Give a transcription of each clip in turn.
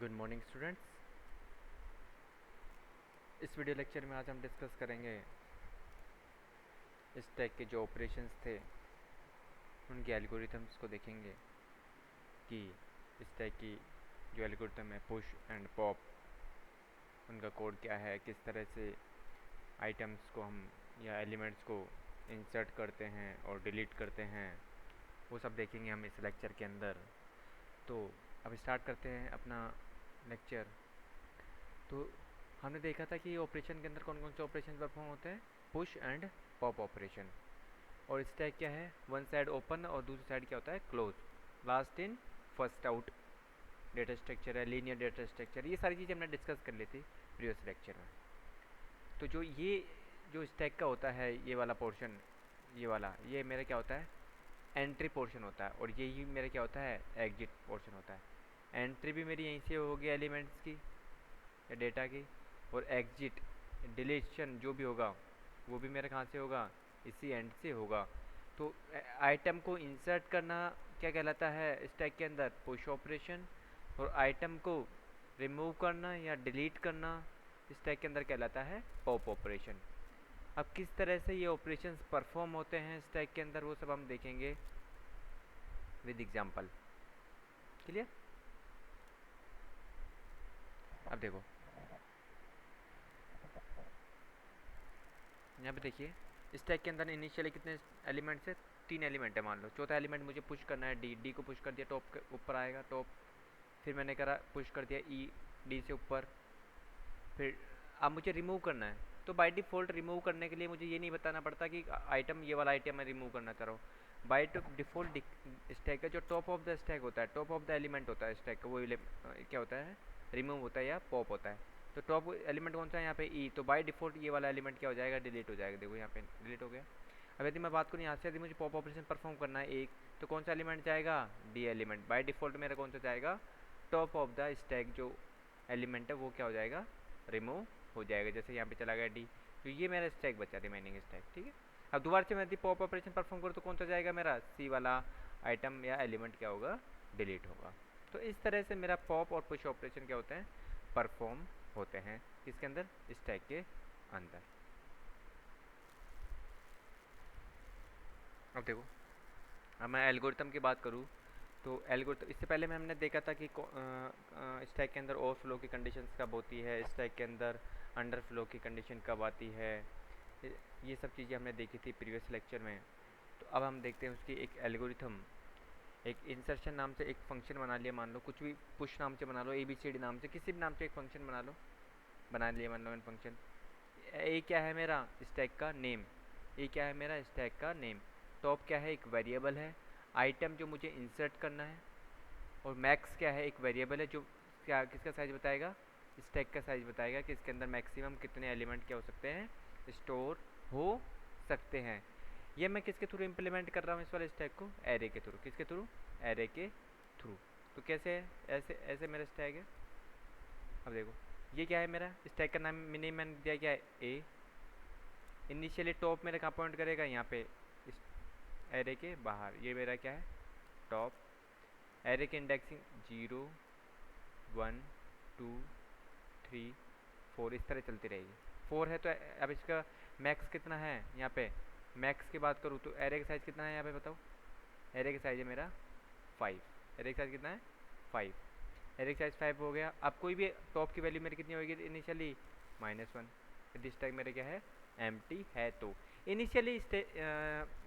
Good morning students. इस video lecture में आज हम डिस्कस करेंगे स्टैक के जो ऑपरेशंस थे उनके एल्गोरिथम्स को देखेंगे कि स्टैक की जो एल्गोरिथम है पुश एंड पॉप, उनका कोड क्या है, किस तरह से आइटम्स को हम या एलिमेंट्स को इंसर्ट करते हैं और डिलीट करते हैं, वो सब देखेंगे हम इस लेक्चर के अंदर। तो अब स्टार्ट करते हैं अपना लेक्चर। तो हमने देखा था कि ऑपरेशन के अंदर कौन कौन से ऑपरेशन परफॉर्म होते हैं, पुश एंड पॉप ऑपरेशन। और स्टैक क्या है, वन साइड ओपन और दूसरी साइड क्या होता है, close, last in first out data structure है, लीनियर डेटा स्ट्रक्चर, ये सारी चीज़ें हमने डिस्कस कर ली थी प्रीवियस लेक्चर में। तो जो स्टैक का होता है ये वाला पोर्शन, ये मेरा क्या होता है, एंट्री पोर्शन होता है, और यही मेरा क्या होता है, एग्जिट पोर्शन होता है। एंट्री भी मेरी यहीं से होगी एलिमेंट्स की या डेटा की, और एग्जिट डिलीशन जो भी होगा वो भी मेरा कहाँ से होगा, इसी एंड से होगा। तो आइटम को इंसर्ट करना क्या कहलाता है स्टैक के अंदर, पुश ऑपरेशन, और आइटम को रिमूव करना या डिलीट करना स्टैक के अंदर कहलाता है पॉप ऑपरेशन। अब किस तरह से ये ऑपरेशंस परफॉर्म होते हैं स्टैक के अंदर वो सब हम देखेंगे विद एग्जांपल। क्लियर? अब देखो यहाँ पे देखिए, स्टैक के अंदर इनिशियली कितने एलिमेंट्स है, 3 एलिमेंट है मान लो। चौथा एलिमेंट मुझे पुश करना है, डी को पुश कर दिया, टॉप के ऊपर आएगा टॉप। फिर मैंने करा पुश कर दिया ई, डी से ऊपर। फिर अब मुझे रिमूव करना है, तो बाय डिफ़ॉल्ट रिमूव करने के लिए मुझे ये नहीं बताना पड़ता कि आइटम ये वाला आइटम मैं रिमूव करना चाह रहा हूँ। बाय डिफ़ॉल्ट स्टैक का जो टॉप ऑफ द स्टैक होता है, टॉप ऑफ द एलिमेंट होता है स्टैक का, वो क्या होता है, रिमूव होता है या पॉप होता है। तो टॉप एलिमेंट कौन सा है यहाँ पे, ई, तो बाय डिफ़ॉल्ट ये वाला एलिमेंट क्या हो जाएगा, डिलीट हो जाएगा। देखो यहाँ पे डिलीट हो गया। अब यदि मैं बात करूँ यहाँ से, यदि मुझे पॉप ऑपरेशन परफॉर्म करना है एक, तो कौन सा एलिमेंट जाएगा, डी एलिमेंट। बाय डिफ़ॉल्ट मेरा कौन सा जाएगा, टॉप ऑफ द स्टैक जो एलिमेंट है वो क्या हो जाएगा, रिमूव हो जाएगा। जैसे यहाँ पे चला गया डी, तो ये मेरा स्टैक बचा, रिमेनिंग स्टैक। ठीक है। अब दोबारा से मैं यदि पॉप ऑपरेशन परफॉर्म करूँ तो कौन सा जाएगा, मेरा सी वाला आइटम या एलिमेंट क्या होगा, डिलीट होगा। तो इस तरह से मेरा पॉप और पुश ऑपरेशन क्या होते हैं, परफॉर्म होते हैं किसके अंदर, स्टैक के अंदर। अब देखो, अब मैं एल्गोरिथम की बात करूँ तो एल्गोरिथम, इससे पहले में हमने देखा था कि स्टैक के अंदर ओवरफ्लो की कंडीशंस कब होती है, स्टैक के अंदर अंडरफ्लो की कंडीशन कब आती है, ये सब चीज़ें हमने देखी थी प्रीवियस लेक्चर में। तो अब हम देखते हैं उसकी एक एल्गोरिथम। एक इंसर्शन नाम से एक फंक्शन बना लिया, मान लो कुछ भी, पुश नाम से बना लो, ए बी सी डी नाम से, किसी भी नाम से एक फंक्शन बना लो, बना लिया मान लो इन फंक्शन। ए क्या है मेरा, स्टैक का नेम, ए क्या है मेरा, स्टैक का नेम। टॉप क्या है, एक वेरिएबल है, आइटम जो मुझे इंसर्ट करना है, और मैक्स क्या है, एक वेरिएबल है जो क्या किसका साइज बताएगा, स्टैक का साइज बताएगा कि इसके अंदर मैक्सिमम कितने एलिमेंट क्या हो सकते हैं, स्टोर हो सकते हैं। ये मैं किसके थ्रू इम्प्लीमेंट कर रहा हूँ इस वाले स्टैक को, एरे के थ्रू। किसके थ्रू, एरे के थ्रू। तो कैसे है, ऐसे ऐसे मेरा स्टैक है। अब देखो ये क्या है, मेरा स्टैक का नाम मिनी मैंने दिया क्या है, ए। इनिशियली टॉप मेरा कहाँ पॉइंट करेगा, यहाँ पे इस एरे के बाहर, ये मेरा क्या है, टॉप। एरे की इंडेक्सिंग 0 1 2 3 4 इस तरह चलती रहेगी। 4 है तो अब इसका मैक्स कितना है, यहाँ पे मैक्स की बात करूँ तो एरे का साइज़ कितना है यहाँ पे बताओ, एरे का साइज़ है मेरा 5। एरे का साइज़ कितना है, 5। एरे का साइज़ 5 हो गया। अब कोई भी टॉप की वैल्यू मेरी कितनी होगी इनिशियली, -1। दिस स्टैक मेरे क्या है, एम्प्टी है। तो इनिशियली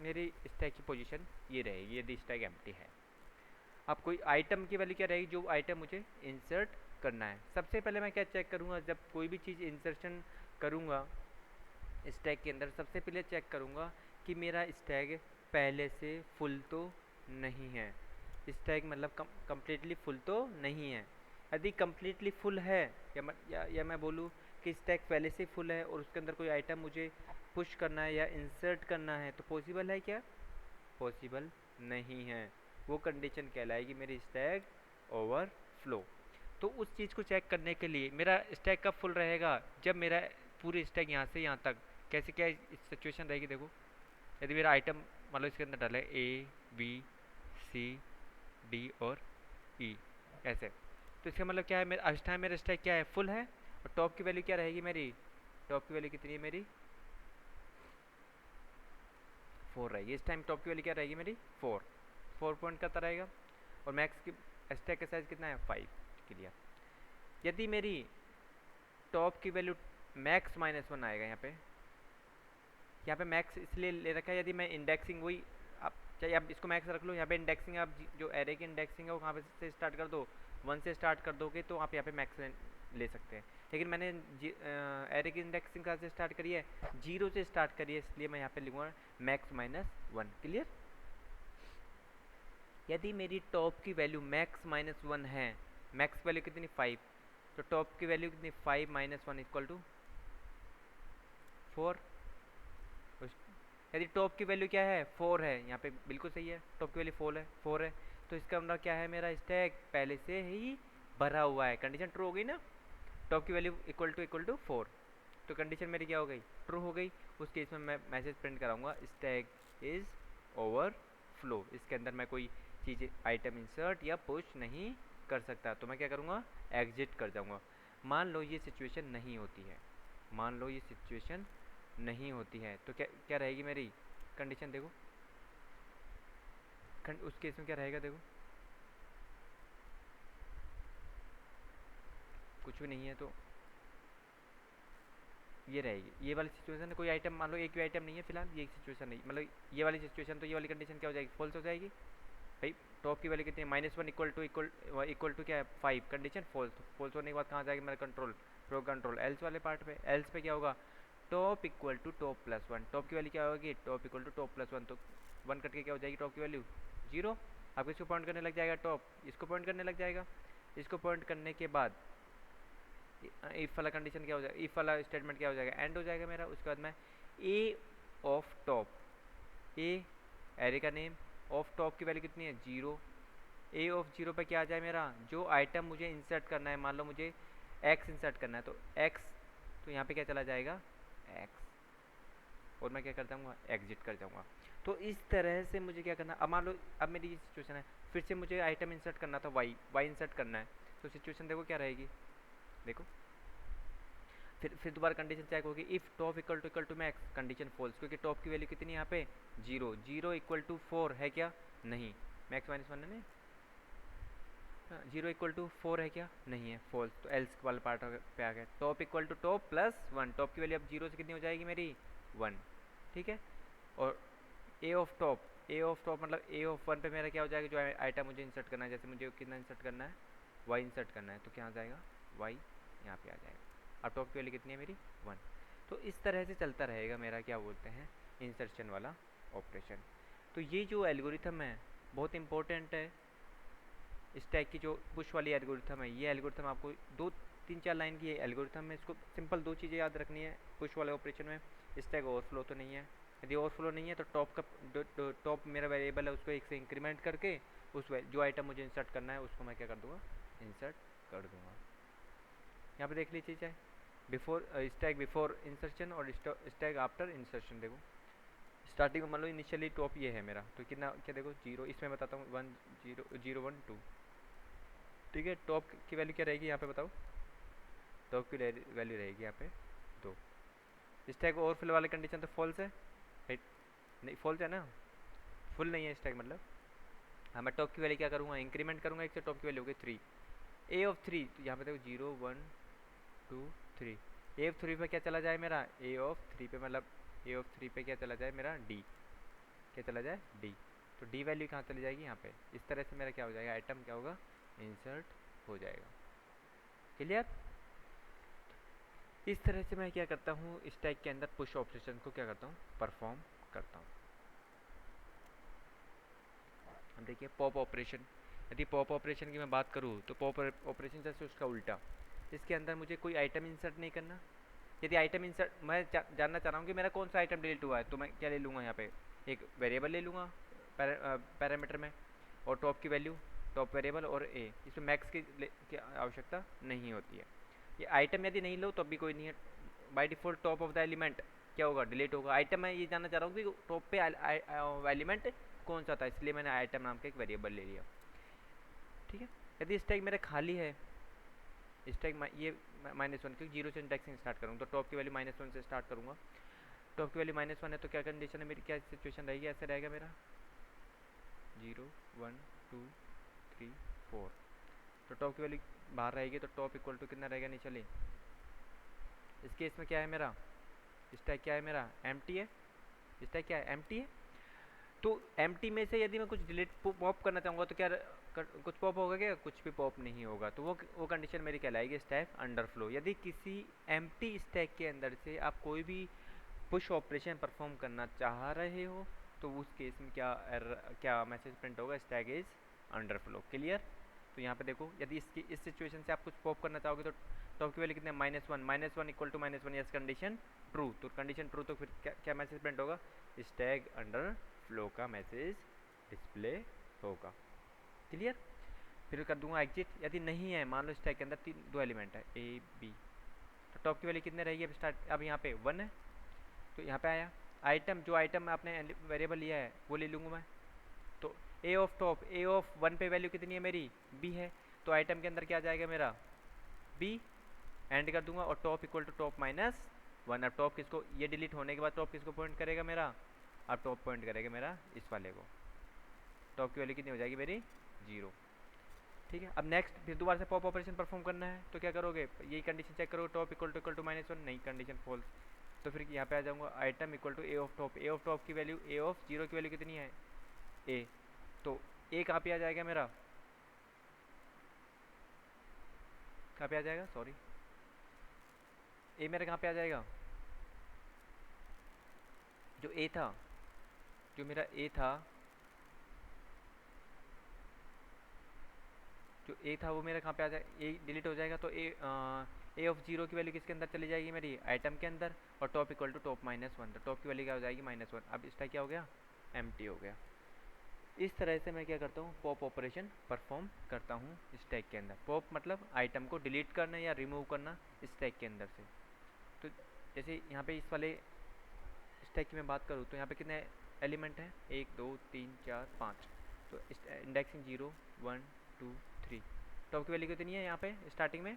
मेरी स्टैक की पोजीशन ये रहेगी यदि स्टैक एम्प्टी है। अब कोई आइटम की वैल्यू क्या रहेगी, जो आइटम मुझे इंसर्ट करना है। सबसे पहले मैं क्या चेक करूँगा, जब कोई भी चीज़ इंसर्शन करूँगा स्टैक के अंदर, सबसे पहले चेक करूँगा कि मेरा स्टैक पहले से फुल तो नहीं है। स्टैक मतलब कम्प्लीटली फुल तो नहीं है। यदि कम्प्लीटली फुल है, या मैं बोलूँ कि स्टैक पहले से फुल है और उसके अंदर कोई आइटम मुझे पुश करना है या इंसर्ट करना है, तो पॉसिबल है क्या, पॉसिबल नहीं है। वो कंडीशन कहलाएगी मेरी स्टैक ओवरफ्लो। तो उस चीज़ को चेक करने के लिए मेरा स्टैक कब फुल रहेगा, जब मेरा पूरी स्टैक यहाँ से यहाँ तक, कैसे क्या सिचुएशन रहेगी देखो। यदि मेरा आइटम मान लो इसके अंदर डाला है ए बी सी डी और ई, ऐसे तो इसका मतलब क्या है, मेरा इस टाइम मेरा स्टैक क्या है, फुल है। और टॉप की वैल्यू क्या रहेगी मेरी, टॉप की वैल्यू कितनी है मेरी, 4 रहेगी। इस टाइम टॉप की वैल्यू क्या रहेगी मेरी, 4 पॉइंट करता रहेगा। और मैक्स की स्टैक का साइज कितना है, 5। क्लियर। यदि मेरी टॉप की वैल्यू मैक्स -1 आएगा यहाँ पे मैक्स इसलिए ले रखा है, यदि मैं इंडेक्सिंग वही, आप चाहे आप इसको मैक्स रख लो, यहाँ पे इंडेक्सिंग आप जो एरे की इंडेक्सिंग है वो कहाँ पे से स्टार्ट कर दो, 1 से स्टार्ट कर दोगे तो आप यहाँ पे मैक्स ले सकते हैं। लेकिन मैंने एरे की इंडेक्सिंग कहाँ से स्टार्ट करी है, 0 से स्टार्ट करी है, इसलिए मैं यहाँ पे लिखूँगा मैक्स -1। क्लियर। यदि मेरी टॉप की वैल्यू मैक्स -1 है, मैक्स वैल्यू कितनी 5, तो टॉप की वैल्यू कितनी 5 - 1 = 4। यदि टॉप की वैल्यू क्या है, 4 है, यहाँ पे बिल्कुल सही है, टॉप की वैल्यू 4 है, तो इसका मतलब क्या है, मेरा स्टैक पहले से ही भरा हुआ है। कंडीशन ट्रू हो गई ना, टॉप की वैल्यू इक्वल टू 4, तो कंडीशन मेरी क्या हो गई, ट्रू हो गई। उस केस में मैं मैसेज प्रिंट कराऊंगा स्टैक इज ओवरफ्लो। इसके अंदर मैं कोई चीज़ आइटम इंसर्ट या पुश नहीं कर सकता, तो मैं क्या करूँगा, एग्जिट कर जाऊँगा। मान लो ये सिचुएशन नहीं होती है, मान लो ये सिचुएशन नहीं होती है, तो क्या क्या रहेगी मेरी कंडीशन, देखो उस केस में क्या रहेगा, देखो कुछ भी नहीं है तो ये रहेगी। ये वाली सिचुएशन है, कोई आइटम मान लो एक भी आइटम नहीं है फिलहाल, ये सिचुएशन नहीं, मतलब ये वाली सिचुएशन, तो ये वाली कंडीशन क्या हो जाएगी, फॉल्स हो जाएगी। भाई टॉप की वैल्यू कितनी है, -1 इक्वल टू क्या है, 5, कंडीशन फॉल्स। फॉल्स होने के बाद कहाँ जाएगी मेरा कंट्रोल, प्रो कंट्रोल एल्स वाले पार्ट पे। एल्स पे क्या होगा, top equal to top plus 1, top की वैल्यू क्या होगी, top equal to top plus 1, तो 1 कट के क्या हो जाएगी टॉप की वैल्यू 0। आपको इसको पॉइंट करने लग जाएगा, टॉप इसको पॉइंट करने लग जाएगा। इसको पॉइंट करने के बाद इफ वाला कंडीशन क्या हो जाएगा, इफ वाला स्टेटमेंट क्या हो जाएगा, एंड हो जाएगा मेरा। उसके बाद मैं ए ऑफ टॉप, ए एरे का नेम, ऑफ टॉप की वैल्यू कितनी है 0, ए ऑफ 0 पे क्या आ जाए मेरा, जो आइटम मुझे इंसर्ट करना है, मान लो मुझे एक्स इंसर्ट करना है, तो एक्स, तो यहाँ पे क्या चला जाएगा एक्स, और मैं क्या कर जाऊँगा, एग्जिट कर जाऊँगा। तो इस तरह से मुझे क्या करना, अब मान लो अब मेरी ये सिचुएशन है, फिर से मुझे आइटम इंसर्ट करना था, वाई इंसर्ट करना है, तो सिचुएशन देखो क्या रहेगी, देखो फिर दोबारा कंडीशन चेक होगी, if top equal to max, condition false, क्योंकि टॉप की वैल्यू कितनी है यहाँ पे 0 इक्वल टू 4 है क्या, नहीं, मैक्स -1 है नहीं, 0 इक्वल टू 4 है क्या, नहीं है, फॉल्स, तो एल्स वाला पार्ट पे आ गया। Top equal to top plus 1, top की वैल्यू अब 0 से कितनी हो जाएगी मेरी 1, ठीक है। और ए ऑफ टॉप मतलब ए ऑफ 1 पे मेरा क्या हो जाएगा, जो आइटम मुझे इंसर्ट करना है, जैसे मुझे कितना इंसर्ट करना है, वाई इंसर्ट करना है, तो क्या आ जाएगा वाई यहाँ पे आ जाएगा। अब टॉप की वैल्यू कितनी है मेरी 1। तो इस तरह से चलता रहेगा मेरा क्या बोलते हैं इंसर्शन वाला ऑपरेशन। तो ये जो एल्गोरिथम है बहुत इंपॉर्टेंट है, स्टैक की जो पुश वाली एल्गोरिथम है, ये एल्गोरिथम आपको 2-3-4 लाइन की एल्गोरिथम है। इसको सिंपल 2 चीज़ें याद रखनी है पुश वाले ऑपरेशन में, स्टैक ओवरफ्लो तो नहीं है, यदि ओवरफ्लो नहीं है तो टॉप मेरा वेरिएबल है उसको 1 से इंक्रीमेंट करके उस जो आइटम मुझे इंसर्ट करना है उसको मैं क्या कर दूँगा, इंसर्ट कर दूँगा। यहाँ पे देख लीजिए चाहे बिफोर स्टैक बिफोर इंसर्शन और स्टैक आफ्टर इंसर्शन। देखो स्टार्टिंग में मान लो इनिशियली टॉप ये है मेरा, तो कितना क्या देखो 0, इसमें बताता हूँ 1 0 0 1 2, ठीक है। टॉप की वैल्यू क्या रहेगी यहाँ पे बताओ, टॉप की वैल्यू रहेगी यहाँ पे 2। स्टैक ओवरफ्लो वाली कंडीशन तो फॉल्स है, राइट, नहीं फॉल्स है ना, फुल नहीं है स्टैक मतलब। हाँ मैं टॉप की वैल्यू क्या करूँगा, इंक्रीमेंट करूँगा 1 से, टॉप की वैल्यू होगी 3, ए ऑफ 3, तो यहाँ पे देखो 0 1 2 3, ए ऑफ 3 पे क्या चला जाए मेरा, ए ऑफ 3 पे मतलब ए ऑफ 3 पे क्या चला जाए मेरा डी, क्या चला जाए डी, तो डी वैल्यू कहाँ चली जाएगी यहाँ पे। इस तरह से मेरा क्या हो जाएगा, आइटम क्या होगा इंसर्ट हो जाएगा। क्लियर। इस तरह से मैं क्या करता हूँ स्टैक के अंदर पुश ऑपरेशन को क्या करता हूँ परफॉर्म करता हूँ। अब देखिए पॉप ऑपरेशन, यदि पॉप ऑपरेशन की मैं बात करूँ तो पॉप ऑपरेशन जैसे उसका उल्टा, इसके अंदर मुझे कोई आइटम इंसर्ट नहीं करना। यदि आइटम इंसर्ट मैं जानना चाह रहा हूँ कि मेरा कौन सा आइटम डिलीट हुआ है, तो मैं क्या ले लूँगा यहाँ पे एक वेरिएबल ले लूँगा पैरामीटर में, और टॉप की वैल्यू टॉप वेरिएबल और ए, इसमें मैक्स की आवश्यकता नहीं होती है। ये आइटम यदि नहीं लो तो भी कोई नहीं है, by default top of the element क्या होगा डिलीट होगा। आइटम मैं ये जानना चाह रहा हूँ कि टॉप पे एलिमेंट कौन सा था, इसलिए मैंने आइटम नाम का एक वेरिएबल ले लिया, ठीक है। यदि स्टैक मेरा खाली है स्टैक ये -1 क्योंकि 0 से इंडेक्सिंग स्टार्ट करूँगा, तो टॉप की वैल्यू -1 से स्टार्ट करूँगा। टॉप की वैल्यू -1 है तो क्या कंडीशन है मेरी, क्या सिचुएशन रहेगी, ऐसे रहेगा मेरा 0 1 2 3 4। तो टॉप की वैल्यू बाहर रहेगी तो टॉप इक्वल टू कितना रहेगा, नहीं चलिए इस केस में क्या है मेरा स्टैक, क्या है मेरा एम्प्टी है, स्टैक क्या है एम्प्टी है। तो एम्प्टी में से यदि मैं कुछ डिलीट पॉप करना चाहूँगा तो क्या कुछ पॉप होगा, क्या कुछ भी पॉप नहीं होगा, तो वो कंडीशन मेरी कहलाएगी स्टैक अंडरफ्लो। यदि किसी एम्प्टी स्टैक के अंदर से आप कोई भी पुश ऑपरेशन परफॉर्म करना चाह रहे हो तो उस केस में क्या मैसेज प्रिंट होगा, स्टैक इज अंडरफ्लो। क्लियर। तो यहाँ पे देखो यदि इस सिचुएशन से आप कुछ पॉप करना चाहोगे तो टॉप की वैल्यू कितने -1 equal to -1 yes condition true, तो कंडीशन ट्रू तो फिर क्या मैसेज प्रिंट होगा, स्टैक अंडर फ्लो का मैसेज डिस्प्ले होगा। क्लियर। फिर कर दूंगा एग्जिट, यदि नहीं है मान लो स्टैक के अंदर दो एलिमेंट है ए बी, तो टॉप की वैल्यू कितने रहेगी, अब स्टार्ट अब यहाँ पे 1 है तो यहाँ पे आया आइटम, जो आइटम आपने वेरिएबल लिया है वो ले लूँगा मैं। तो ए ऑफ टॉप, ए ऑफ 1 पे वैल्यू कितनी है मेरी बी है, तो आइटम के अंदर क्या आ जाएगा मेरा बी, एंड कर दूंगा और टॉप इक्वल टू टॉप -1। अब टॉप किसको, ये डिलीट होने के बाद टॉप किसको पॉइंट करेगा मेरा, अब टॉप पॉइंट करेगा मेरा इस वाले को, टॉप की वैल्यू कितनी हो जाएगी मेरी 0। ठीक है। अब नेक्स्ट फिर दोबारा से पॉप ऑपरेशन परफॉर्म करना है तो क्या करोगे, यही कंडीशन चेक करो, टॉप इक्वल टू -1, नहीं कंडीशन फॉल्स, तो फिर यहाँ पे आ जाऊँगा item equal to a of top, A of top की वैल्यू ए ऑफ 0 की वैल्यू कितनी है ए, तो ए कहाँ पे आ जाएगा मेरा, कहाँ पे आ जाएगा सॉरी, ए मेरा कहाँ पे आ जाएगा, जो ए था, जो मेरा ए था, जो ए था वो मेरा कहाँ पे आ जाएगा, ए डिलीट हो जाएगा तो ए ऑफ 0 की वैल्यू किसके अंदर चली जाएगी मेरी आइटम के अंदर, और टॉप इक्वल टू टॉप -1, तो टॉप की वैल्यू क्या हो जाएगी -1। अब इसका क्या हो गया एम्प्टी हो गया। इस तरह से मैं क्या करता हूँ पॉप ऑपरेशन परफॉर्म करता हूँ स्टैक के अंदर। पॉप मतलब आइटम को डिलीट करना या रिमूव करना स्टैक के अंदर से। तो जैसे यहाँ पे इस वाले स्टैक की मैं बात करूँ तो यहाँ पे कितने एलिमेंट हैं, 1 2 3 4 5, तो इंडेक्सिंग 0 1 2 3, टॉप की वैल्यू कितनी है यहाँ पे स्टार्टिंग में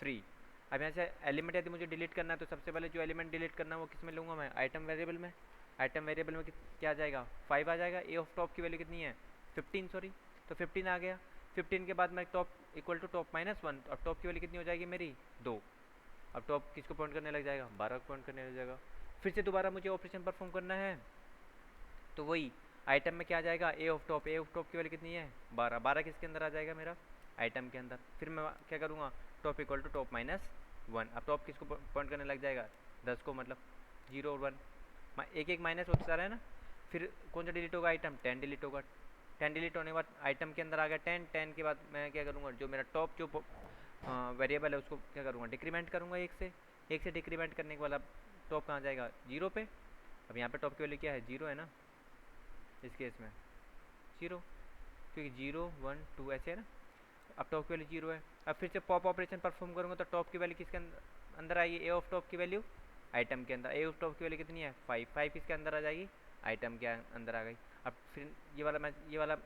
3। अब यहाँ से एलिमेंट यदि मुझे डिलीट करना है तो सबसे पहले जो एलिमेंट डिलीट करना है वो किस में लूँगा मैं, आइटम वेरिएबल में। आइटम वेरिएबल में क्या आ जाएगा 5 आ जाएगा, ए ऑफ टॉप की वैल्यू कितनी है 15 सॉरी, तो 15 आ गया। 15 के बाद मैं टॉप इक्वल टू टॉप -1, अब टॉप की वैल्यू कितनी हो जाएगी मेरी 2। अब टॉप किसको पॉइंट करने लग जाएगा 12 को पॉइंट करने लग जाएगा। फिर से दोबारा मुझे ऑपरेशन परफॉर्म करना है तो वही आइटम में क्या आ जाएगा A of top, A of top की वैल्यू कितनी है 12, 12 किसके अंदर आ जाएगा मेरा आइटम के अंदर। फिर मैं क्या करूँगा टॉप इक्वल टू टॉप -1, अब टॉप किसको पॉइंट करने लग जाएगा 10 को, मतलब 0 और 1 एक एक माइनस होता रहा है ना। फिर कौन सा डिलीट होगा आइटम 10 डिलीट होगा, 10 डिलीट होने के बाद आइटम के अंदर आ गया 10, 10 के बाद मैं क्या करूँगा जो मेरा टॉप जो वेरिएबल है उसको क्या करूँगा डिक्रीमेंट करूँगा 1 से डिक्रीमेंट करने के बाद टॉप कहाँ जाएगा 0 पे। अब यहाँ पे टॉप की वैल्यू क्या है 0 है ना, इस केस में 0, क्योंकि 0 1 2 ऐसे है ना। अब टॉप की वैल्यू 0 है। अब फिर से पॉप ऑपरेशन परफॉर्म करूँगा तो टॉप की वैल्यू किसके अंदर आएगी ए ऑफ टॉप की वैल्यू आइटम के अंदर, ए ऑफ टॉप की वैल्यू कितनी है 5 किसके अंदर आ जाएगी आइटम के अंदर आ गई। अब फिर ये वाला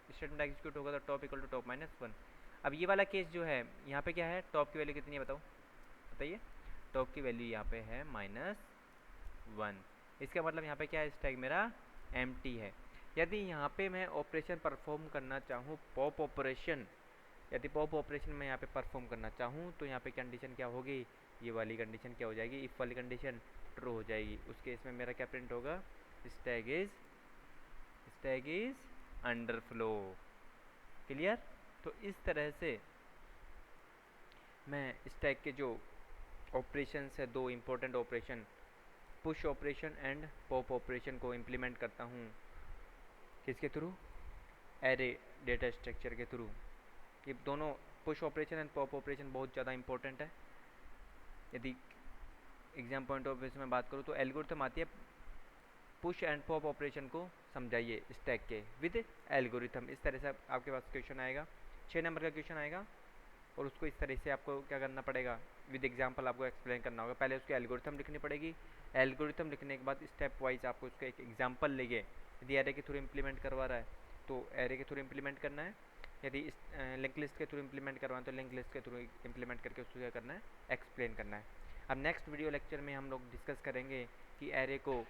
स्टेटमेंट एग्जीक्यूट होगा तो टॉप इक्वल टू टॉप -1। अब ये वाला केस जो है यहाँ पे क्या है टॉप की वैल्यू कितनी है बताओ, बताइए। टॉप की वैल्यू यहाँ पे है -1, इसका मतलब यहाँ पे क्या है स्टैक मेरा एम्प्टी है। यदि यहाँ पे मैं ऑपरेशन परफॉर्म करना चाहूँ पॉप ऑपरेशन, यदि पॉप ऑपरेशन मैं यहाँ पे परफॉर्म करना चाहूँ तो यहाँ पे कंडीशन क्या होगी, ये वाली कंडीशन क्या हो जाएगी, इफ वाली कंडीशन ट्रू हो जाएगी। उस केस में मेरा क्या प्रिंट होगा स्टैक इज अंडरफ्लो। क्लियर। तो इस तरह से मैं स्टैक के जो ऑपरेशन है दो important operation push operation and pop operation को इम्प्लीमेंट करता हूँ किसके थ्रू, एरे डेटा स्ट्रक्चर के थ्रू। ये दोनों push operation and pop operation बहुत ज़्यादा इंपॉर्टेंट है। यदि एग्जाम पॉइंट ऑफ व्यू से मैं बात करूँ तो एल्गोरिथम आती है पुश एंड पॉप ऑपरेशन को समझाइए स्टैक के विद एल्गोरिथम। इस तरह से आपके पास क्वेश्चन आएगा, 6 नंबर का क्वेश्चन आएगा और उसको इस तरह से आपको क्या करना पड़ेगा विद एग्जांपल आपको एक्सप्लेन करना होगा। पहले उसकी एल्गोरिथम लिखनी पड़ेगी, एल्गोरिथम लिखने के बाद स्टेप वाइज आपको उसका एक एग्जांपल लेके यदि एरे के थ्रू इम्प्लीमेंट करवा रहा है तो एरे के थ्रू इम्प्लीमेंट करना है, यदि इस लिंक लिस्ट के थ्रू इम्प्लीमेंट करवाएं तो लिंक लिस्ट के थ्रू इम्प्लीमेंट करके उसको क्या करना है, एक्सप्लेन करना है। अब नेक्स्ट वीडियो लेक्चर में हम लोग डिस्कस करेंगे कि एरे को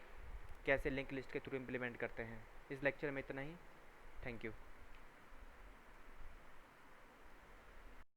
कैसे लिंक लिस्ट के थ्रू इम्प्लीमेंट करते हैं। इस लेक्चर में इतना ही। Thank you.